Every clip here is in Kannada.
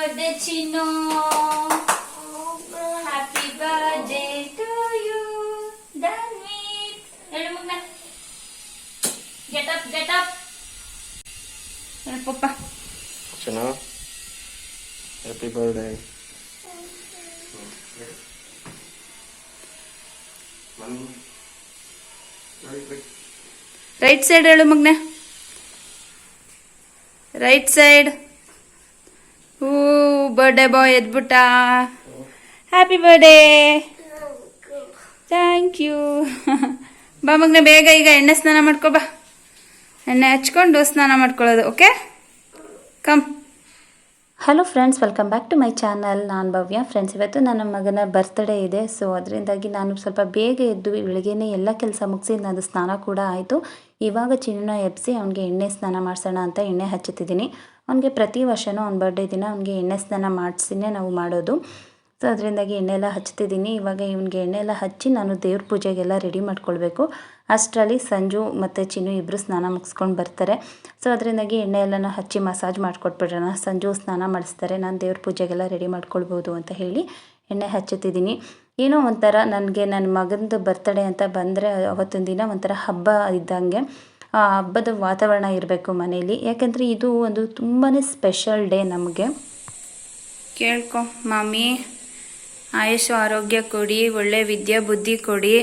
birthday, Chino. Happy birthday to you. Danvit. Hello, Magna. Get up, get up. Hello, Papa. Chino. Happy birthday. Right side, hello, Magna. Right side. Ooh, birthday boy edbuta. Happy birthday. Thank you. ಬಾ ಮಗನೆ ಬೇಗ ಈಗ ಎಣ್ಣೆ ಸ್ನಾನ ಮಾಡ್ಕೊ ಬಾ. ಎಣ್ಣೆ ಹಚ್ಕೊಂಡು ಸ್ನಾನ ಮಾಡ್ಕೊಳ್ಳೋದು. Okay, come. Hello friends, welcome back to my channel. ನಾನು ಭವ್ಯ. ಫ್ರೆಂಡ್ಸ್, ಇವತ್ತು ನನ್ನ ಮಗನ ಬರ್ತ್ಡೇ ಇದೆ. ಸೊ ಅದರಿಂದಾಗಿ ನಾನು ಸ್ವಲ್ಪ ಬೇಗ ಎದ್ದು ಬೆಳಗ್ಗೆನೇ ಎಲ್ಲ ಕೆಲಸ ಮುಗಿಸಿ ನಾನು ಸ್ನಾನ ಕೂಡ ಆಯಿತು. ಇವಾಗ ಚಿನ್ನ ಎಬ್ಬಿಸಿ ಅವನಿಗೆ ಎಣ್ಣೆ ಸ್ನಾನ ಮಾಡಿಸೋಣ ಅಂತ ಎಣ್ಣೆ ಹಚ್ಚುತ್ತಿದ್ದೀನಿ. ಅವನಿಗೆ ಪ್ರತಿ ವರ್ಷವೂ ಅವ್ನ ಬರ್ಡೇ ದಿನ ಅವನಿಗೆ ಎಣ್ಣೆ ಸ್ನಾನ ಮಾಡಿಸಿನೇ ನಾವು ಮಾಡೋದು. ಸೊ ಅದರಿಂದಾಗಿ ಎಣ್ಣೆ ಎಲ್ಲ ಹಚ್ತಿದ್ದೀನಿ. ಇವಾಗ ಇವನಿಗೆ ಎಣ್ಣೆ ಎಲ್ಲ ಹಚ್ಚಿ ನಾನು ದೇವ್ರ ಪೂಜೆಗೆಲ್ಲ ರೆಡಿ ಮಾಡ್ಕೊಳ್ಬೇಕು. ಅಷ್ಟರಲ್ಲಿ ಸಂಜು ಮತ್ತು ಚಿನ್ನು ಇಬ್ಬರು ಸ್ನಾನ ಮುಗಿಸ್ಕೊಂಡು ಬರ್ತಾರೆ. ಸೊ ಅದರಿಂದಾಗಿ ಎಣ್ಣೆ ಎಲ್ಲನೂ ಹಚ್ಚಿ ಮಸಾಜ್ ಮಾಡಿಕೊಟ್ಬಿಡೋಣ. ಸಂಜು ಸ್ನಾನ ಮಾಡಿಸ್ತಾರೆ, ನಾನು ದೇವ್ರ ಪೂಜೆಗೆಲ್ಲ ರೆಡಿ ಮಾಡ್ಕೊಳ್ಬೋದು ಅಂತ ಹೇಳಿ ಎಣ್ಣೆ ಹಚ್ಚುತ್ತಿದ್ದೀನಿ. ಏನೋ ಒಂಥರ ನನಗೆ ನನ್ನ ಮಗನದು ಬರ್ತಡೇ ಅಂತ ಬಂದರೆ ಅವತ್ತೊಂದು ದಿನ ಒಂಥರ ಹಬ್ಬ ಇದ್ದಂಗೆ, ಆ ಹಬ್ಬದ ವಾತಾವರಣ ಇರಬೇಕು ಮನೆಯಲ್ಲಿ. ಯಾಕೆಂದರೆ ಇದು ಒಂದು ತುಂಬಾ ಸ್ಪೆಷಲ್ ಡೇ ನಮಗೆ. ಕೇಳ್ಕೊ ಮಾಮಿ, ಆಯುಷು ಆರೋಗ್ಯ ಕೊಡಿ, ಒಳ್ಳೆ ವಿದ್ಯಾ ಬುದ್ಧಿ ಕೊಡಿ,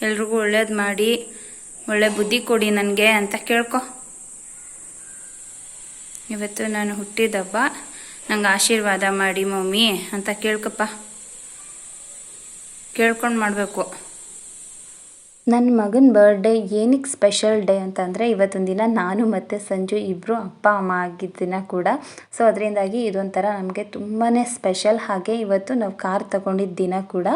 ಎಲ್ರಿಗೂ ಒಳ್ಳೇದು ಮಾಡಿ, ಒಳ್ಳೆ ಬುದ್ಧಿ ಕೊಡಿ ನನಗೆ ಅಂತ ಕೇಳ್ಕೊ. ಇವತ್ತು ನಾನು ಹುಟ್ಟಿದಬ್ಬ, ನಂಗೆ ಆಶೀರ್ವಾದ ಮಾಡಿ ಮಮ್ಮಿ ಅಂತ ಕೇಳ್ಕಪ್ಪ. ಕೇಳ್ಕೊಂಡು ಮಾಡಬೇಕು. ನನ್ನ ಮಗನ ಬರ್ಡೇ ಏನಕ್ಕೆ ಸ್ಪೆಷಲ್ ಡೇ ಅಂತಂದರೆ ಇವತ್ತೊಂದು ದಿನ ನಾನು ಮತ್ತು ಸಂಜು ಇಬ್ಬರು ಅಪ್ಪ ಅಮ್ಮ ಆಗಿದ್ದ ದಿನ ಕೂಡ. ಸೊ ಅದರಿಂದಾಗಿ ಇದೊಂಥರ ನಮಗೆ ತುಂಬಾ ಸ್ಪೆಷಲ್. ಹಾಗೆ ಇವತ್ತು ನಾವು ಕಾರ್ ತಗೊಂಡಿದ್ದ ದಿನ ಕೂಡ.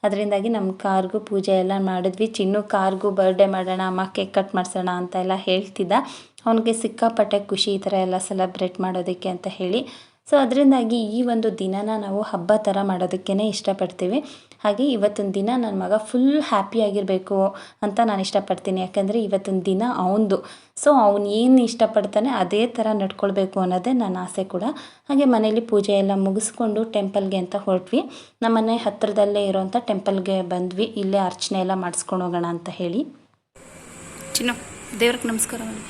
ಅದರಿಂದಾಗಿ ನಮ್ಮ ಕಾರ್ಗೂ ಪೂಜೆ ಎಲ್ಲ ಮಾಡಿದ್ವಿ. ಚಿನ್ನು ಕಾರ್ಗೂ ಬರ್ಡೇ ಮಾಡೋಣ ಅಮ್ಮ, ಕೇಕ್ ಕಟ್ ಮಾಡಿಸೋಣ ಅಂತ ಎಲ್ಲ ಹೇಳ್ತಿದ್ದ. ಅವನಿಗೆ ಸಿಕ್ಕಾಪಟ್ಟೆ ಖುಷಿ ಈ ಥರ ಎಲ್ಲ ಸೆಲೆಬ್ರೇಟ್ ಮಾಡೋದಕ್ಕೆ ಅಂತ ಹೇಳಿ. ಸೊ ಅದರಿಂದಾಗಿ ಈ ಒಂದು ದಿನನ ನಾವು ಹಬ್ಬ ಥರ ಮಾಡೋದಕ್ಕೇ ಇಷ್ಟಪಡ್ತೀವಿ. ಹಾಗೆ ಇವತ್ತೊಂದು ದಿನ ನನ್ನ ಮಗ ಫುಲ್ ಹ್ಯಾಪಿಯಾಗಿರಬೇಕು ಅಂತ ನಾನು ಇಷ್ಟಪಡ್ತೀನಿ. ಯಾಕಂದರೆ ಇವತ್ತೊಂದು ದಿನ ಅವನದು. ಸೊ ಅವನು ಏನು ಇಷ್ಟಪಡ್ತಾನೆ ಅದೇ ಥರ ನಡ್ಕೊಳ್ಬೇಕು ಅನ್ನೋದೇ ನನ್ನ ಆಸೆ ಕೂಡ. ಹಾಗೆ ಮನೇಲಿ ಪೂಜೆ ಎಲ್ಲ ಮುಗಿಸ್ಕೊಂಡು ಟೆಂಪಲ್ಗೆ ಅಂತ ಹೊರಟ್ವಿ. ನಮ್ಮನೆ ಹತ್ತಿರದಲ್ಲೇ ಇರೋವಂಥ ಟೆಂಪಲ್ಗೆ ಬಂದ್ವಿ. ಇಲ್ಲೇ ಅರ್ಚನೆ ಎಲ್ಲ ಮಾಡಿಸ್ಕೊಂಡು ಹೋಗೋಣ ಅಂತ ಹೇಳಿ. ಚಿನ್ನು, ದೇವ್ರಿಗೆ ನಮಸ್ಕಾರ ಮಾಡಿ.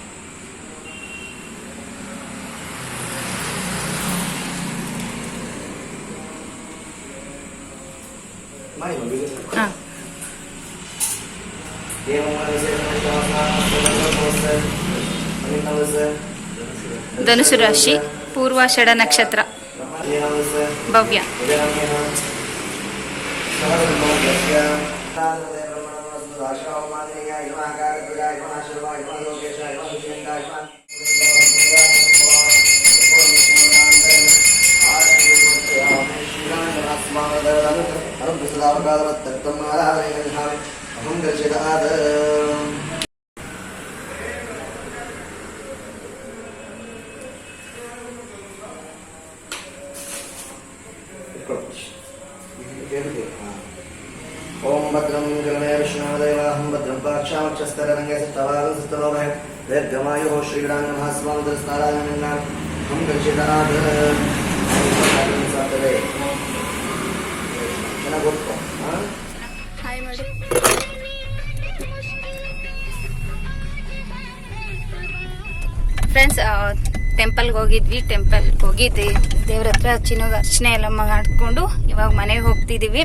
ಹಾಂ, ಧನುಸು ರಾಶಿ, ಪೂರ್ವಾಷಾಢ ನಕ್ಷತ್ರ. ಭವ್ಯ. ओम भद्रं गणमे विष्णुदेवाहं भद्रं पाक्षामक्षस्तररङ्गे सत्तवागस्तलोभे दीर्घमायुः श्रीगणाङ्गमहास्वामिदस्तारायणं हम गच्छेदनाथ सातरे ಚೆನ್ನಾಗಿ ಓದ್ಕೊ. ಹಾಯ್ ಮಾಡಿ. ಫ್ರೆಂಡ್ಸ್, ಟೆಂಪಲ್ಗೆ ಹೋಗಿದ್ವಿ. ಟೆಂಪಲ್ಗೆ ಹೋಗಿ ದೇವ್ರ ಹತ್ರ ಚಿನ್ನೋಗ ಅರ್ಚನೆ ಎಲ್ಲ ಮಾಡಿಕೊಂಡು ಇವಾಗ ಮನೆಗೆ ಹೋಗ್ತಿದ್ದೀವಿ.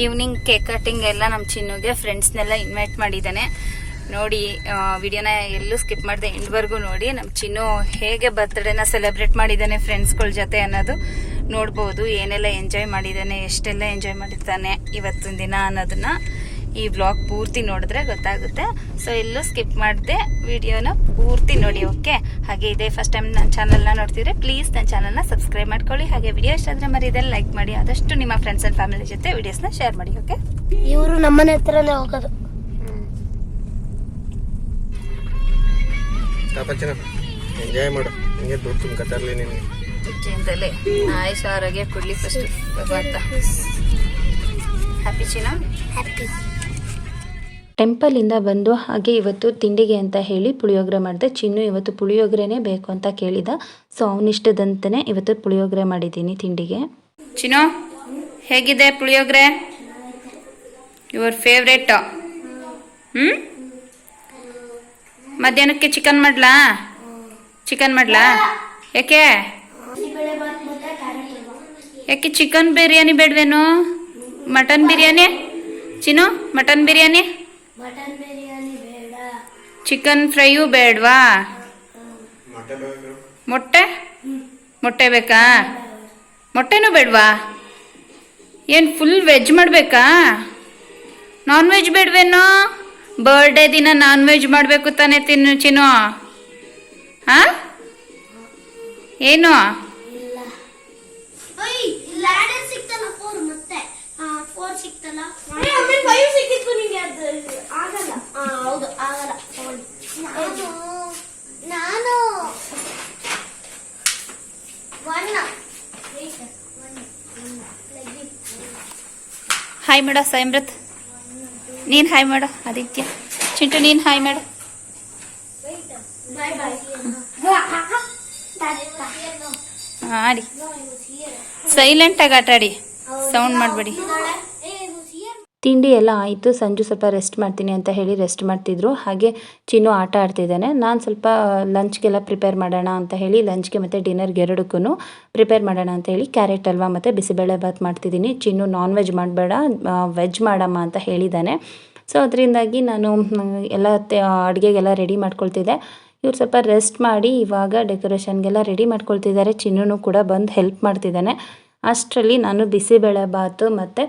ಈವ್ನಿಂಗ್ ಕೇಕ್ ಕಟ್ಟಿಂಗ್ ಎಲ್ಲ ನಮ್ಮ ಚಿನ್ನುಗೆ ಫ್ರೆಂಡ್ಸ್ನೆಲ್ಲ ಇನ್ವೈಟ್ ಮಾಡಿದ್ದಾನೆ. ನೋಡಿ, ವಿಡಿಯೋನ ಎಲ್ಲೂ ಸ್ಕಿಪ್ ಮಾಡಿದೆ, ಎಂಡ್ವರೆಗೂ ನೋಡಿ. ನಮ್ಮ ಚಿನ್ನು ಹೇಗೆ ಬರ್ತ್ಡೇನ ಸೆಲೆಬ್ರೇಟ್ ಮಾಡಿದ್ದಾನೆ ಫ್ರೆಂಡ್ಸ್ಗಳ ಜೊತೆ ಅನ್ನೋದು ನೋಡ್ಬೋದು. ಏನೆಲ್ಲ ಎಂಜಾಯ್ ಮಾಡಿದ್ದಾನೆ, ಎಷ್ಟೆಲ್ಲ ಎಂಜಾಯ್ ಮಾಡಿರ್ತಾನೆ ಇವತ್ತೊಂದು ದಿನ ಅನ್ನೋದನ್ನ ಈ ವ್ಲಾಗ್ ಪೂರ್ತಿ ನೋಡಿದ್ರೆ ಗೊತ್ತಾಗುತ್ತೆ. ಸೊ ಎಲ್ಲೂ ಸ್ಕಿಪ್ ಮಾಡದೆ ವಿಡಿಯೋನ ಪೂರ್ತಿ ನೋಡಿ. ಓಕೆ, ಹಾಗೆ ಇದೇ ಫಸ್ಟ್ ಟೈಮ್ ನನ್ನ ಚಾನಲ್ನ ನೋಡ್ತಿದ್ರೆ ಪ್ಲೀಸ್ ನನ್ನ ಚಾನಲ್ನ ಸಬ್ಸ್ಕ್ರೈಬ್ ಮಾಡ್ಕೊಳ್ಳಿ. ಹಾಗೆ ವಿಡಿಯೋ ಇಷ್ಟ ಆದರೆ ಮರಿದಲ್ಲಿ ಲೈಕ್ ಮಾಡಿ. ಆದಷ್ಟು ನಿಮ್ಮ ಫ್ರೆಂಡ್ಸ್ ಆ್ಯಂಡ್ ಫ್ಯಾಮಿಲಿ ಜೊತೆ ವಿಡಿಯೋಸ್ನ ಶೇರ್ ಮಾಡಿ. ಓಕೆ, ಇವರು ನಮ್ಮನೆ ಹತ್ರನೇ ಹೋಗೋದು. ಎಂಜಾಯ್ ಮಾಡು, ನಿಮಗೆ ದುಡ್ಡು ತುಂಬ್ಕತ್ತಾರಲಿ ನಿನಗೆ ಚಿಂತಲೆ. ಆಯುಷ ಆರೋಗ್ಯ ಕೊಡ್ಲಿ ಫಸ್ಟ್ ಭಗವಂತ. ಹ್ಯಾಪಿ ಚಿನ್ನ, ಹ್ಯಾಪಿ. ಟೆಂಪಲಿಂದ ಬಂದು ಹಾಗೆ ಇವತ್ತು ತಿಂಡಿಗೆ ಅಂತ ಹೇಳಿ ಪುಳಿಯೋಗರೆ ಮಾಡಿದೆ. ಚಿನ್ನು ಇವತ್ತು ಪುಳಿಯೋಗರೆನೇ ಬೇಕು ಅಂತ ಕೇಳಿದ. ಸೊ ಅವನಿಷ್ಟದಂತೆಯೇ ಇವತ್ತು ಪುಳಿಯೋಗರೆ ಮಾಡಿದ್ದೀನಿ ತಿಂಡಿಗೆ. ಚಿನ್ನು ಹೇಗಿದೆ ಪುಳಿಯೋಗರೆ? Your favourite. ಮಧ್ಯಾಹ್ನಕ್ಕೆ ಚಿಕನ್ ಮಾಡ್ಲಾ? ಯಾಕೆ ಚಿಕನ್ ಬಿರಿಯಾನಿ ಬೇಡವೇನು? Mutton biryani? Chinnu mutton biryani, chicken ಫ್ರೈಯೂ ಬೇಡವಾ? ಮೊಟ್ಟೆ ಬೇಕಾ? ಮೊಟ್ಟೆನೂ ಬೇಡವಾ? ಏನು ಫುಲ್ ವೆಜ್ ಮಾಡಬೇಕಾ? Non veg ಬೇಡವೇನೋ? ಬರ್ಡೇ ದಿನ ನಾನ್ ವೆಜ್ ಮಾಡಬೇಕು ತಾನೇ ಚಿನ್ನು? ಹಾಂ ಏನು? ಹಾಯ್ ಮಾಡ ಸಾಯಮ್ರತ್, ನೀನು ಹಾಯ್ ಮಾಡು. ಆದಿತ್ಯ, ಚಿಂಟು ನೀನು ಹಾಯ್ ಮಾಡು. ಆಡಿ ಸೈಲೆಂಟಾಗಿ ಆಟಾಡಿ, ಸೌಂಡ್ ಮಾಡಬೇಡಿ. ತಿಂಡಿ ಎಲ್ಲ ಆಯಿತು. ಸಂಜು ಸ್ವಲ್ಪ ರೆಸ್ಟ್ ಮಾಡ್ತೀನಿ ಅಂತ ಹೇಳಿ ರೆಸ್ಟ್ ಮಾಡ್ತಿದ್ರು. ಹಾಗೆ ಚಿನ್ನು ಆಟ ಆಡ್ತಿದ್ದಾನೆ. ನಾನು ಸ್ವಲ್ಪ ಲಂಚ್ಗೆಲ್ಲ ಪ್ರಿಪೇರ್ ಮಾಡೋಣ ಅಂತ ಹೇಳಿ ಲಂಚ್ಗೆ ಮತ್ತು ಡಿನ್ನರ್ಗೆ ಎರಡಕ್ಕೂ ಪ್ರಿಪೇರ್ ಮಾಡೋಣ ಅಂತ ಹೇಳಿ ಕ್ಯಾರೆಟ್ ಹಲ್ವಾ ಮತ್ತು ಬಿಸಿಬೇಳೆ ಬಾತ್ ಮಾಡ್ತಿದ್ದೀನಿ. ಚಿನ್ನು ನಾನ್ ವೆಜ್ ಮಾಡಬೇಡ, ವೆಜ್ ಮಾಡಮ್ಮ ಅಂತ ಹೇಳಿದ್ದಾನೆ. ಸೊ ಅದರಿಂದಾಗಿ ನಾನು ಎಲ್ಲ ಅಡುಗೆಗೆಲ್ಲ ರೆಡಿ ಮಾಡ್ಕೊಳ್ತಿದ್ದೆ. ಇವ್ರು ಸ್ವಲ್ಪ ರೆಸ್ಟ್ ಮಾಡಿ ಇವಾಗ ಡೆಕೋರೇಷನ್ಗೆಲ್ಲ ರೆಡಿ ಮಾಡ್ಕೊಳ್ತಿದ್ದಾರೆ. ಚಿನ್ನೂ ಕೂಡ ಬಂದು ಹೆಲ್ಪ್ ಮಾಡ್ತಿದ್ದಾನೆ. ಅಷ್ಟರಲ್ಲಿ ನಾನು ಬಿಸಿಬೇಳೆ ಬಾತು ಮತ್ತು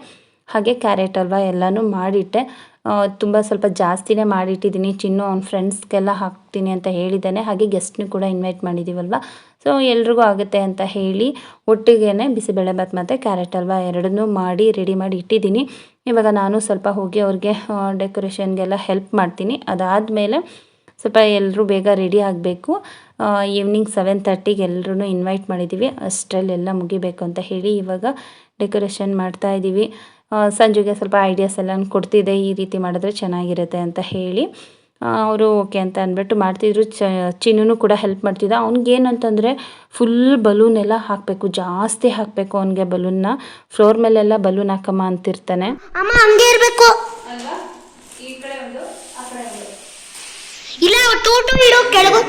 ಹಾಗೆ ಕ್ಯಾರೆಟ್ ಹಲ್ವಾ ಎಲ್ಲನೂ ಮಾಡಿಟ್ಟೆ. ಸ್ವಲ್ಪ ಜಾಸ್ತಿನೇ ಮಾಡಿಟ್ಟಿದ್ದೀನಿ. ಚಿನ್ನು ಅವ್ನ ಫ್ರೆಂಡ್ಸ್ಗೆಲ್ಲ ಹಾಕ್ತೀನಿ ಅಂತ ಹೇಳಿದ್ದಾನೆ. ಹಾಗೆ ಗೆಸ್ಟ್ನೂ ಕೂಡ ಇನ್ವೈಟ್ ಮಾಡಿದ್ದೀವಲ್ವ, ಸೊ ಎಲ್ರಿಗೂ ಆಗುತ್ತೆ ಅಂತ ಹೇಳಿ ಒಟ್ಟಿಗೆ ಬಿಸಿಬೇಳೆ ಬಾತ್ ಮತ್ತು ಕ್ಯಾರೆಟ್ ಹಲ್ವಾ ಎರಡನ್ನೂ ಮಾಡಿ ರೆಡಿ ಮಾಡಿ ಇಟ್ಟಿದ್ದೀನಿ. ಇವಾಗ ನಾನು ಸ್ವಲ್ಪ ಹೋಗಿ ಅವ್ರಿಗೆ ಡೆಕೋರೇಷನ್ಗೆಲ್ಲ ಹೆಲ್ಪ್ ಮಾಡ್ತೀನಿ. ಅದಾದಮೇಲೆ ಸ್ವಲ್ಪ ಎಲ್ಲರೂ ಬೇಗ ರೆಡಿ ಆಗಬೇಕು. ಈವ್ನಿಂಗ್ 7:30ಗೆ ಎಲ್ಲರೂ ಇನ್ವೈಟ್ ಮಾಡಿದ್ದೀವಿ. ಅಷ್ಟರಲ್ಲೆಲ್ಲ ಮುಗಿಬೇಕು ಅಂತ ಹೇಳಿ ಇವಾಗ ಡೆಕೋರೇಷನ್ ಮಾಡ್ತಾಯಿದ್ದೀವಿ. ಸಂಜೆಗೆ ಸ್ವಲ್ಪ ಐಡಿಯಾಸ್ ಎಲ್ಲ ಕೊಡ್ತಿದ್ದೆ, ಈ ರೀತಿ ಮಾಡಿದ್ರೆ ಚೆನ್ನಾಗಿರುತ್ತೆ ಅಂತ ಹೇಳಿ. ಅವರು ಓಕೆ ಅಂತ ಅಂದ್ಬಿಟ್ಟು ಮಾಡ್ತಿದ್ರು. ಚಿನ್ನೂ ಕೂಡ ಹೆಲ್ಪ್ ಮಾಡ್ತಿದ್ದ. ಅವ್ನಿಗೇನಂತಂದರೆ ಫುಲ್ ಬಲೂನ್ ಎಲ್ಲ ಹಾಕಬೇಕು, ಜಾಸ್ತಿ ಹಾಕಬೇಕು ಅವನಿಗೆ ಬಲೂನ್ನ. ಫ್ಲೋರ್ ಮೇಲೆಲ್ಲ ಬಲೂನ್ ಹಾಕಮ್ಮ ಅಂತಿರ್ತಾನೆ. ಅಮ್ಮ ಹಂಗೆ ಇರಬೇಕು. ಇಲ್ಲ ಟೂಟು ಇಡು ಕೆಳಗು.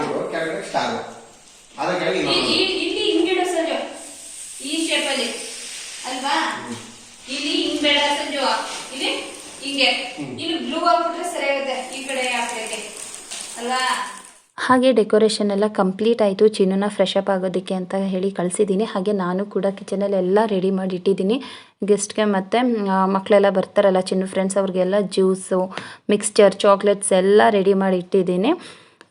ಈ ಶೇಪಲ್ಲಿ ಅಲ್ವಾ? ಇಲ್ಲಿ ಹಿಂಗ್ ಬೇಡ ಸಂಜು, ಇಲ್ಲಿ ಹಿಂಗೆ, ಇಲ್ಲಿ ಬ್ಲೂ ಹಾಕ್ಬಿಟ್ರೆ ಸರಿಯಾಗುತ್ತೆ ಈ ಕಡೆ ಆ ಕಡೆಗೆ ಅಲ್ವಾ? ಹಾಗೆ ಡೆಕೋರೇಷನ್ ಎಲ್ಲ ಕಂಪ್ಲೀಟ್ ಆಯಿತು. ಚಿನ್ನನ ಫ್ರೆಶ್ ಅಪ್ ಆಗೋದಕ್ಕೆ ಅಂತ ಹೇಳಿ ಕಳಿಸಿದ್ದೀನಿ. ಹಾಗೆ ನಾನು ಕೂಡ ಕಿಚನಲ್ಲಿ ಎಲ್ಲ ರೆಡಿ ಮಾಡಿ ಇಟ್ಟಿದ್ದೀನಿ. ಗೆಸ್ಟ್ಗೆ ಮತ್ತು ಮಕ್ಕಳೆಲ್ಲ ಬರ್ತಾರಲ್ಲ ಚಿನ್ನು ಫ್ರೆಂಡ್ಸ್, ಅವ್ರಿಗೆಲ್ಲ ಜ್ಯೂಸು, ಮಿಕ್ಸ್ಚರ್, ಚಾಕ್ಲೇಟ್ಸ್ ಎಲ್ಲ ರೆಡಿ ಮಾಡಿ ಇಟ್ಟಿದ್ದೀನಿ.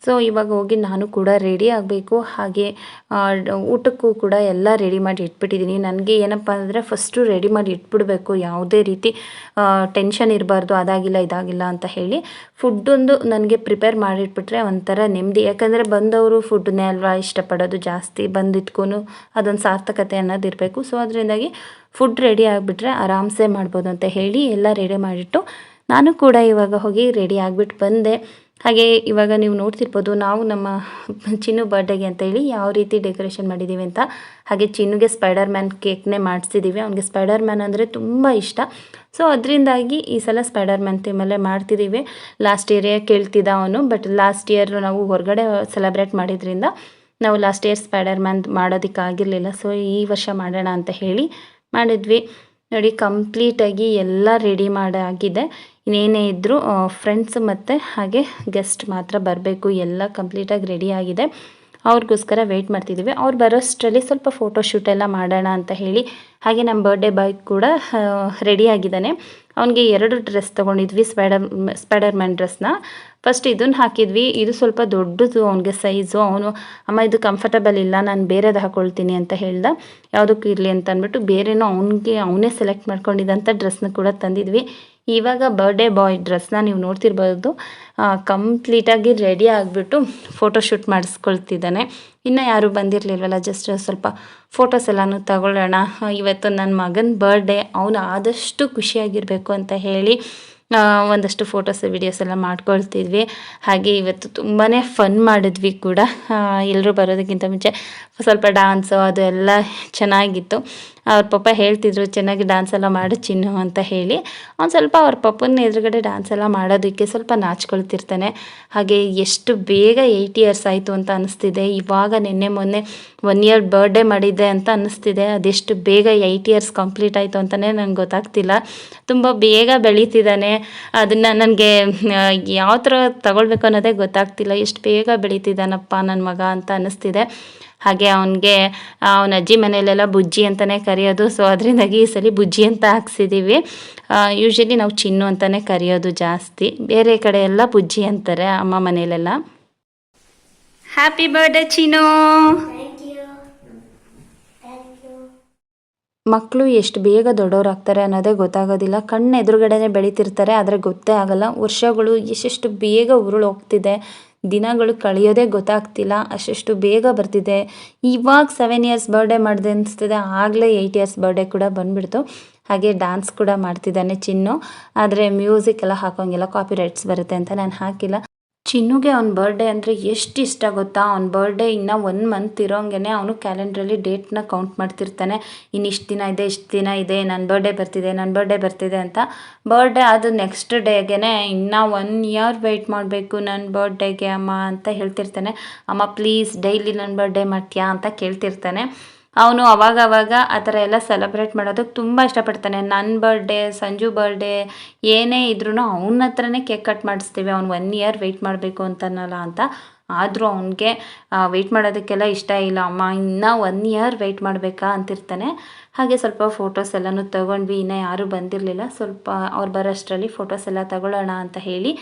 ಸೊ ಇವಾಗ ಹೋಗಿ ನಾನು ಕೂಡ ರೆಡಿ ಆಗಬೇಕು. ಹಾಗೆ ಊಟಕ್ಕೂ ಕೂಡ ಎಲ್ಲ ರೆಡಿ ಮಾಡಿ ಇಟ್ಬಿಟ್ಟಿದ್ದೀನಿ. ನನಗೆ ಏನಪ್ಪ ಅಂದರೆ ಫಸ್ಟು ರೆಡಿ ಮಾಡಿ ಇಟ್ಬಿಡಬೇಕು, ಯಾವುದೇ ರೀತಿ ಟೆನ್ಷನ್ ಇರಬಾರ್ದು, ಅದಾಗಿಲ್ಲ ಇದಾಗಿಲ್ಲ ಅಂತ ಹೇಳಿ. ಫುಡ್ಡೊಂದು ನನಗೆ ಪ್ರಿಪೇರ್ ಮಾಡಿಟ್ಬಿಟ್ರೆ ಒಂಥರ ನೆಮ್ಮದಿ. ಯಾಕಂದರೆ ಬಂದವರು ಫುಡ್ಡನ್ನೇ ಅಲ್ವಾ ಇಷ್ಟಪಡೋದು ಜಾಸ್ತಿ, ಬಂದಿಟ್ಕೂ ಅದೊಂದು ಸಾರ್ಥಕತೆ ಅನ್ನೋದು ಇರಬೇಕು. ಸೊ ಅದರಿಂದಾಗಿ ಫುಡ್ ರೆಡಿ ಆಗಿಬಿಟ್ರೆ ಆರಾಮ್ಸೆ ಮಾಡ್ಬೋದು ಅಂತ ಹೇಳಿ ಎಲ್ಲ ರೆಡಿ ಮಾಡಿಟ್ಟು ನಾನು ಕೂಡ ಇವಾಗ ಹೋಗಿ ರೆಡಿ ಆಗಿಬಿಟ್ಟು ಬಂದೆ. ಹಾಗೆ ಇವಾಗ ನೀವು ನೋಡ್ತಿರ್ಬೋದು ನಾವು ನಮ್ಮ ಚಿನ್ನು ಬರ್ಡೇಗೆ ಅಂತ ಹೇಳಿ ಯಾವ ರೀತಿ ಡೆಕೋರೇಷನ್ ಮಾಡಿದ್ದೀವಿ ಅಂತ. ಹಾಗೆ ಚಿನ್ನುಗೆ ಸ್ಪೈಡರ್ ಮ್ಯಾನ್ ಕೇಕ್ನೇ ಮಾಡಿಸಿದ್ದೀವಿ. ಅವನಿಗೆ ಸ್ಪೈಡರ್ ಮ್ಯಾನ್ ಅಂದರೆ ತುಂಬ ಇಷ್ಟ. ಸೊ ಅದರಿಂದಾಗಿ ಈ ಸಲ ಸ್ಪೈಡರ್ ಮ್ಯಾನ್ ಥೀಮಲ್ಲೇ ಮಾಡ್ತಿದ್ದೀವಿ. ಲಾಸ್ಟ್ ಇಯರೇ ಕೇಳ್ತಿದ್ದ ಅವನು, ಬಟ್ ಲಾಸ್ಟ್ ಇಯರ್ ನಾವು ಹೊರಗಡೆ ಸೆಲೆಬ್ರೇಟ್ ಮಾಡಿದ್ರಿಂದ ನಾವು ಲಾಸ್ಟ್ ಇಯರ್ ಸ್ಪೈಡರ್ ಮ್ಯಾನ್ ಮಾಡೋದಕ್ಕಾಗಿರಲಿಲ್ಲ. ಸೊ ಈ ವರ್ಷ ಮಾಡೋಣ ಅಂತ ಹೇಳಿ ಮಾಡಿದ್ವಿ. ನೋಡಿ ಕಂಪ್ಲೀಟಾಗಿ ಎಲ್ಲ ರೆಡಿ ಮಾಡಾಗಿದೆ. ಇನ್ನೇನೇ ಇದ್ದರೂ ಫ್ರೆಂಡ್ಸ್ ಮತ್ತು ಹಾಗೆ ಗೆಸ್ಟ್ ಮಾತ್ರ ಬರಬೇಕು. ಎಲ್ಲ ಕಂಪ್ಲೀಟಾಗಿ ರೆಡಿ ಆಗಿದೆ. ಅವ್ರಿಗೋಸ್ಕರ ವೆಯ್ಟ್ ಮಾಡ್ತಿದ್ದೀವಿ. ಅವ್ರು ಬರೋಷ್ಟರಲ್ಲಿ ಸ್ವಲ್ಪ ಫೋಟೋಶೂಟ್ ಎಲ್ಲ ಮಾಡೋಣ ಅಂತ ಹೇಳಿ. ಹಾಗೆ ನಮ್ಮ ಬರ್ಡೇ ಬಾಯ್ ಕೂಡ ರೆಡಿ ಆಗಿದ್ದಾನೆ. ಅವನಿಗೆ 2 ಡ್ರೆಸ್ ತೊಗೊಂಡಿದ್ವಿ, ಸ್ಪೈಡರ್ ಮ್ಯಾನ್ ಡ್ರೆಸ್ನ. ಫಸ್ಟ್ ಇದನ್ನು ಹಾಕಿದ್ವಿ, ಇದು ಸ್ವಲ್ಪ ದೊಡ್ಡದು ಅವನಿಗೆ ಸೈಜು. ಅವನು ಅಮ್ಮ ಇದು ಕಂಫರ್ಟಬಲ್ ಇಲ್ಲ, ನಾನು ಬೇರೆದು ಹಾಕ್ಕೊಳ್ತೀನಿ ಅಂತ ಹೇಳ್ದ. ಯಾವುದಕ್ಕೂ ಇರಲಿ ಅಂತ ಅಂದ್ಬಿಟ್ಟು ಬೇರೆನೋ ಅವನೇ ಸೆಲೆಕ್ಟ್ ಮಾಡ್ಕೊಂಡಿದ್ದಂಥ ಡ್ರೆಸ್ನ ಕೂಡ ತಂದಿದ್ವಿ. ಇವಾಗ ಬರ್ಡೇ ಬಾಯ್ ಡ್ರೆಸ್ನ ನೀವು ನೋಡ್ತಿರ್ಬೋದು, ಕಂಪ್ಲೀಟಾಗಿ ರೆಡಿ ಆಗಿಬಿಟ್ಟು ಫೋಟೋಶೂಟ್ ಮಾಡಿಸ್ಕೊಳ್ತಿದ್ದಾನೆ. ಇನ್ನೂ ಯಾರೂ ಬಂದಿರಲಿಲ್ವಲ್ಲ, ಜಸ್ಟ್ ಸ್ವಲ್ಪ ಫೋಟೋಸ್ ಎಲ್ಲನೂ ತಗೊಳ್ಳೋಣ. ಇವತ್ತು ನನ್ನ ಮಗನ ಬರ್ಡೇ, ಅವನು ಆದಷ್ಟು ಖುಷಿಯಾಗಿರಬೇಕು ಅಂತ ಹೇಳಿ ಒಂದಷ್ಟು ಫೋಟೋಸ್ ವಿಡಿಯೋಸ್ ಎಲ್ಲ ಮಾಡ್ಕೊಳ್ತಿದ್ವಿ. ಹಾಗೆ ಇವತ್ತು ತುಂಬಾ ಫನ್ ಮಾಡಿದ್ವಿ ಕೂಡ. ಎಲ್ಲರೂ ಬರೋದಕ್ಕಿಂತ ಮುಂಚೆ ಸ್ವಲ್ಪ ಡ್ಯಾನ್ಸು ಅದು ಎಲ್ಲ ಚೆನ್ನಾಗಿತ್ತು. ಅವ್ರ ಪಪ್ಪ ಹೇಳ್ತಿದ್ರು ಚೆನ್ನಾಗಿ ಡ್ಯಾನ್ಸ್ ಎಲ್ಲ ಮಾಡು ಚಿನ್ನು ಅಂತ ಹೇಳಿ. ಅವ್ನು ಸ್ವಲ್ಪ ಅವ್ರ ಪಪ್ಪನ ಎದುರುಗಡೆ ಡ್ಯಾನ್ಸ್ ಎಲ್ಲ ಮಾಡೋದಕ್ಕೆ ಸ್ವಲ್ಪ ನಾಚ್ಕೊಳ್ತಿರ್ತಾನೆ. ಹಾಗೆ ಎಷ್ಟು ಬೇಗ 8 ಇಯರ್ಸ್ ಆಯಿತು ಅಂತ ಅನ್ನಿಸ್ತಿದೆ. ಇವಾಗ ಮೊನ್ನೆ 1 ಇಯರ್ ಬರ್ಡೇ ಮಾಡಿದ್ದೆ ಅಂತ ಅನ್ನಿಸ್ತಿದೆ. ಅದೆಷ್ಟು ಬೇಗ 8 ಇಯರ್ಸ್ ಕಂಪ್ಲೀಟ್ ಆಯಿತು ಅಂತಲೇ ನಂಗೆ ಗೊತ್ತಾಗ್ತಿಲ್ಲ. ತುಂಬ ಬೇಗ ಬೆಳೀತಿದ್ದಾನೆ. ಅದನ್ನು ನನಗೆ ಯಾವ ಥರ ತಗೊಳ್ಬೇಕು ಅನ್ನೋದೇ ಗೊತ್ತಾಗ್ತಿಲ್ಲ. ಎಷ್ಟು ಬೇಗ ಬೆಳೀತಿದ್ದಾನಪ್ಪ ನನ್ನ ಮಗ ಅಂತ ಅನ್ನಿಸ್ತಿದೆ. ಹಾಗೆ ಅವನಿಗೆ ಅವನ ಅಜ್ಜಿ ಮನೆಯಲ್ಲೆಲ್ಲ ಬುಜ್ಜಿ ಅಂತಲೇ ಕರೆಯೋದು. ಸೊ ಅದರಿಂದಾಗಿ ಈ ಸಲ ಬುಜ್ಜಿ ಅಂತ ಹಾಕ್ಸಿದ್ದೀವಿ. ಯೂಶ್ವಲಿ ನಾವು ಚಿನ್ನು ಅಂತಲೇ ಕರೆಯೋದು ಜಾಸ್ತಿ. ಬೇರೆ ಕಡೆ ಎಲ್ಲ ಬುಜ್ಜಿ ಅಂತಾರೆ ಅಮ್ಮ ಮನೆಯಲ್ಲೆಲ್ಲ. ಹ್ಯಾಪಿ ಬರ್ಡೇ ಚಿನ್ನು. ಮಕ್ಕಳು ಎಷ್ಟು ಬೇಗ ದೊಡ್ಡವರಾಗ್ತಾರೆ ಅನ್ನೋದೇ ಗೊತ್ತಾಗೋದಿಲ್ಲ. ಕಣ್ಣು ಎದುರುಗಡೆನೆ ಬೆಳೀತಿರ್ತಾರೆ, ಆದರೆ ಗೊತ್ತೇ ಆಗಲ್ಲ. ವರ್ಷಗಳು ಎಷ್ಟೆಷ್ಟು ಬೇಗ ಉರುಳು ಹೋಗ್ತಿದೆ, ದಿನಗಳು ಕಳೆಯೋದೇ ಗೊತ್ತಾಗ್ತಿಲ್ಲ, ಅಷ್ಟೆಷ್ಟು ಬೇಗ ಬರ್ತಿದೆ. ಇವಾಗ 7 ಇಯರ್ಸ್ ಬರ್ಡೇ ಮಾಡಿದೆ ಅನಿಸ್ತಿದೆ, ಆಗಲೇ 8 ಇಯರ್ಸ್ ಬರ್ಡೇ ಕೂಡ ಬಂದುಬಿಡ್ತು. ಹಾಗೆ ಡ್ಯಾನ್ಸ್ ಕೂಡ ಮಾಡ್ತಿದ್ದಾನೆ ಚಿನ್ನು. ಆದರೆ ಮ್ಯೂಸಿಕ್ ಎಲ್ಲ ಹಾಕೋಂಗಿಲ್ಲ, ಕಾಪಿ ರೈಟ್ಸ್ ಬರುತ್ತೆ ಅಂತ ನಾನು ಹಾಕಿಲ್ಲ. ಚಿನ್ನುಗೆ ಅವ್ನ ಬರ್ಡೇ ಅಂದರೆ ಎಷ್ಟು ಇಷ್ಟ ಗೊತ್ತಾ. ಅವ್ನ ಬರ್ಡೇ ಇನ್ನೂ 1 ಮಂತ್ ಇರೋಂಗೆ ಅವನು ಕ್ಯಾಲೆಂಡ್ರಲ್ಲಿ ಡೇಟ್ನ ಕೌಂಟ್ ಮಾಡ್ತಿರ್ತಾನೆ. ಇನ್ನು ಇಷ್ಟು ದಿನ ಇದೆ, ನನ್ನ ಬರ್ಡೇ ಬರ್ತಿದೆ ಅಂತ. ಬರ್ಡೇ ಅದು ನೆಕ್ಸ್ಟ್ ಡೇಗೆ ಇನ್ನೂ 1 ಇಯರ್ ವೆಯ್ಟ್ ಮಾಡಬೇಕು ನನ್ನ ಬರ್ಡೇಗೆ ಅಮ್ಮ ಅಂತ ಹೇಳ್ತಿರ್ತಾನೆ. ಅಮ್ಮ ಪ್ಲೀಸ್ ಡೈಲಿ ನನ್ನ ಬರ್ಡೇ ಮಾಡ್ತೀಯಾ ಅಂತ ಕೇಳ್ತಿರ್ತಾನೆ. ಅವನು ಅವಾಗ ಆ ಥರ ಎಲ್ಲ ಸೆಲೆಬ್ರೇಟ್ ಮಾಡೋದಕ್ಕೆ ತುಂಬ ಇಷ್ಟಪಡ್ತಾನೆ. ನನ್ನ ಬರ್ಡೇ, ಸಂಜು ಬರ್ಡೇ ಏನೇ ಇದ್ರೂ ಅವನ ಹತ್ರನೇ ಕೇಕ್ ಕಟ್ ಮಾಡಿಸ್ತೀವಿ. ಅವ್ನು 1 ಇಯರ್ ವೆಯ್ಟ್ ಮಾಡಬೇಕು ಅಂತನಲ್ಲ ಅಂತ. ಆದರೂ ಅವನಿಗೆ ವೆಯ್ಟ್ ಮಾಡೋದಕ್ಕೆಲ್ಲ ಇಷ್ಟ ಇಲ್ಲ. ಅಮ್ಮ ಇನ್ನೂ 1 ಇಯರ್ ವೆಯ್ಟ್ ಮಾಡಬೇಕಾ ಅಂತಿರ್ತಾನೆ. ಹಾಗೆ ಸ್ವಲ್ಪ ಫೋಟೋಸ್ ಎಲ್ಲನೂ ತೊಗೊಂಡ್ವಿ. ಇನ್ನೂ ಯಾರೂ ಬಂದಿರಲಿಲ್ಲ. ಸ್ವಲ್ಪ ಅವ್ರು ಬರೋಷ್ಟರಲ್ಲಿ ಫೋಟೋಸ್ ಎಲ್ಲ ತಗೊಳ್ಳೋಣ ಅಂತ ಹೇಳಿ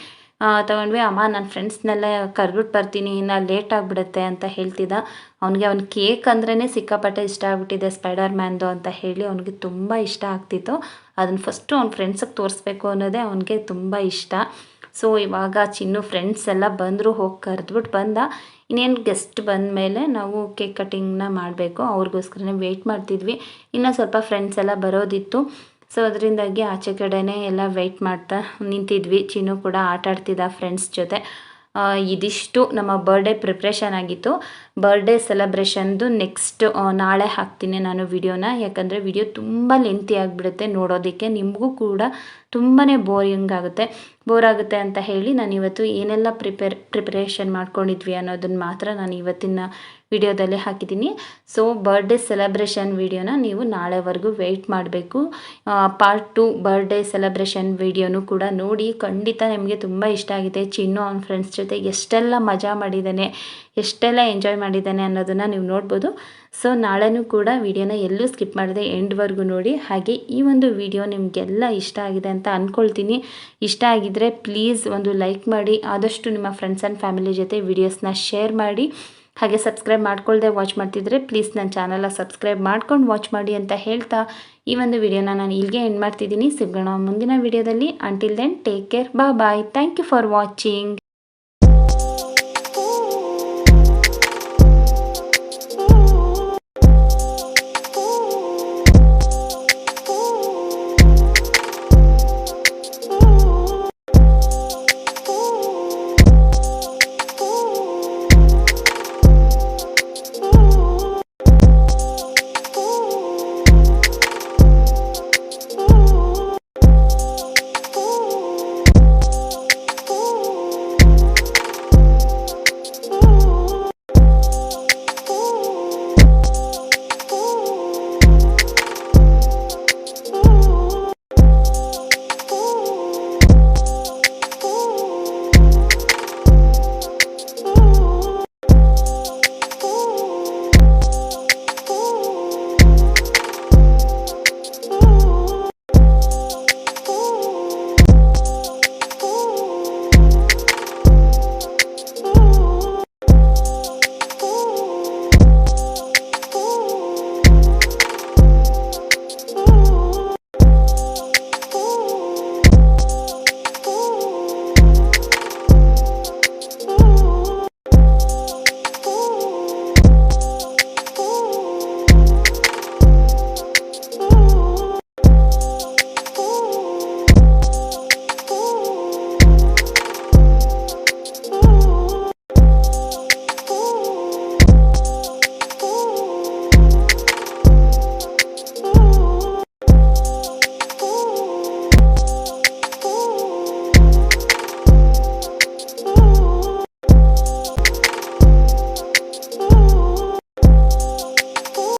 ತೊಗೊಂಡ್ವಿ. ಅಮ್ಮ ನನ್ನ ಫ್ರೆಂಡ್ಸ್ನೆಲ್ಲ ಕರ್ಬಿಟ್ಟು ಬರ್ತೀನಿ, ಇನ್ನು ಲೇಟ್ ಆಗಿಬಿಡುತ್ತೆ ಅಂತ ಹೇಳ್ತಿದ್ದ. ಅವ್ನ ಕೇಕ್ ಅಂದ್ರೇ ಸಿಕ್ಕಾಪಟ್ಟೆ ಇಷ್ಟ ಆಗಿಬಿಟ್ಟಿದೆ, ಸ್ಪೈಡರ್ ಮ್ಯಾನ್ದು ಅಂತ ಹೇಳಿ ಅವನಿಗೆ ತುಂಬ ಇಷ್ಟ ಆಗ್ತಿತ್ತು. ಅದನ್ನು ಫಸ್ಟು ಅವ್ನ ಫ್ರೆಂಡ್ಸಿಗೆ ತೋರಿಸ್ಬೇಕು ಅನ್ನೋದೇ ಅವನಿಗೆ ತುಂಬ ಇಷ್ಟ. ಸೊ ಇವಾಗ ಚಿನ್ನು ಫ್ರೆಂಡ್ಸ್ ಎಲ್ಲ ಬಂದರು, ಹೋಗಿ ಕರೆದ್ಬಿಟ್ಟು ಬಂದ. ಇನ್ನೇನು ಗೆಸ್ಟ್ ಬಂದ ಮೇಲೆ ನಾವು ಕೇಕ್ ಕಟ್ಟಿಂಗ್ನ ಮಾಡಬೇಕು. ಅವ್ರಿಗೋಸ್ಕರನೇ ವೆಯ್ಟ್ ಮಾಡ್ತಿದ್ವಿ. ಇನ್ನೂ ಸ್ವಲ್ಪ ಫ್ರೆಂಡ್ಸ್ ಎಲ್ಲ ಬರೋದಿತ್ತು. ಸೊ ಅದರಿಂದಾಗಿ ಆಚೆ ಕಡೆನೇ ಎಲ್ಲ ವೆಯ್ಟ್ ಮಾಡ್ತಾ ನಿಂತಿದ್ವಿ. ಚಿನ್ನು ಕೂಡ ಆಟ ಆಡ್ತಿದ್ದ ಫ್ರೆಂಡ್ಸ್ ಜೊತೆ. ಇದಿಷ್ಟು ನಮ್ಮ ಬರ್ಡೇ ಪ್ರಿಪ್ರೇಷನ್ ಆಗಿತ್ತು. ಬರ್ಡೇ ಸೆಲೆಬ್ರೇಷನ್ದು ನೆಕ್ಸ್ಟ್ ನಾಳೆ ಹಾಕ್ತೀನಿ ನಾನು ವಿಡಿಯೋನ. ಯಾಕಂದರೆ ವಿಡಿಯೋ ತುಂಬ ಲೆಂತಿ ಆಗಿಬಿಡುತ್ತೆ ನೋಡೋದಕ್ಕೆ, ನಿಮಗೂ ಕೂಡ ತುಂಬಾ ಬೋರ್ ಆಗುತ್ತೆ ಅಂತ ಹೇಳಿ ನಾನು ಇವತ್ತು ಏನೆಲ್ಲ ಪ್ರಿಪ್ರೇಷನ್ ಮಾಡ್ಕೊಂಡಿದ್ವಿ ಅನ್ನೋದನ್ನು ಮಾತ್ರ ನಾನು ಇವತ್ತಿನ ವಿಡಿಯೋದಲ್ಲೇ ಹಾಕಿದ್ದೀನಿ. ಸೊ ಬರ್ಡೇ ಸೆಲೆಬ್ರೇಷನ್ ವಿಡಿಯೋನ ನೀವು ನಾಳೆವರೆಗೂ ವೆಯ್ಟ್ ಮಾಡಬೇಕು. ಪಾರ್ಟ್ 2 ಬರ್ಡೇ ಸೆಲೆಬ್ರೇಷನ್ ವಿಡಿಯೋನು ಕೂಡ ನೋಡಿ. ಖಂಡಿತ ನಿಮಗೆ ತುಂಬ ಇಷ್ಟ ಆಗಿದೆ. ಚಿನ್ನು ಅವ್ನ ಫ್ರೆಂಡ್ಸ್ ಜೊತೆ ಎಷ್ಟೆಲ್ಲ ಮಜಾ ಮಾಡಿದ್ದಾನೆ, ಎಷ್ಟೆಲ್ಲ ಎಂಜಾಯ್ ಮಾಡಿದ್ದಾನೆ ಅನ್ನೋದನ್ನು ನೀವು ನೋಡ್ಬೋದು. ಸೊ ನಾಳೆನೂ ಕೂಡ ವಿಡಿಯೋನ ಎಲ್ಲೂ ಸ್ಕಿಪ್ ಮಾಡದೆ ಎಂಡ್ವರೆಗೂ ನೋಡಿ. ಹಾಗೆ ಈ ಒಂದು ವಿಡಿಯೋ ನಿಮಗೆಲ್ಲ ಇಷ್ಟ ಆಗಿದೆ ಅಂತ ಅಂದ್ಕೊಳ್ತೀನಿ. ಇಷ್ಟ ಆಗಿದ್ದರೆ ಪ್ಲೀಸ್ ಒಂದು ಲೈಕ್ ಮಾಡಿ, ಆದಷ್ಟು ನಿಮ್ಮ ಫ್ರೆಂಡ್ಸ್ ಆ್ಯಂಡ್ ಫ್ಯಾಮಿಲಿ ಜೊತೆ ವಿಡಿಯೋಸ್ನ ಶೇರ್ ಮಾಡಿ. ಹಾಗೆ ಸಬ್ಸ್ಕ್ರೈಬ್ ಮಾಡ್ಕೊಳ್ದೆ ವಾಚ್ ಮಾಡ್ತಿದ್ರೆ ಪ್ಲೀಸ್ ನನ್ನ ಚಾನಲ್ನ ಸಬ್ಸ್ಕ್ರೈಬ್ ಮಾಡ್ಕೊಂಡು ವಾಚ್ ಮಾಡಿ ಅಂತ ಹೇಳ್ತಾ ಈ ಒಂದು ವಿಡಿಯೋನ ನಾನು ಇಲ್ಲಿಗೆ ಎಂಡ್ ಮಾಡ್ತಿದ್ದೀನಿ. ಸಿಗೋಣ ಮುಂದಿನ ವಿಡಿಯೋದಲ್ಲಿ. Until then take care, bye. Thank you for watching.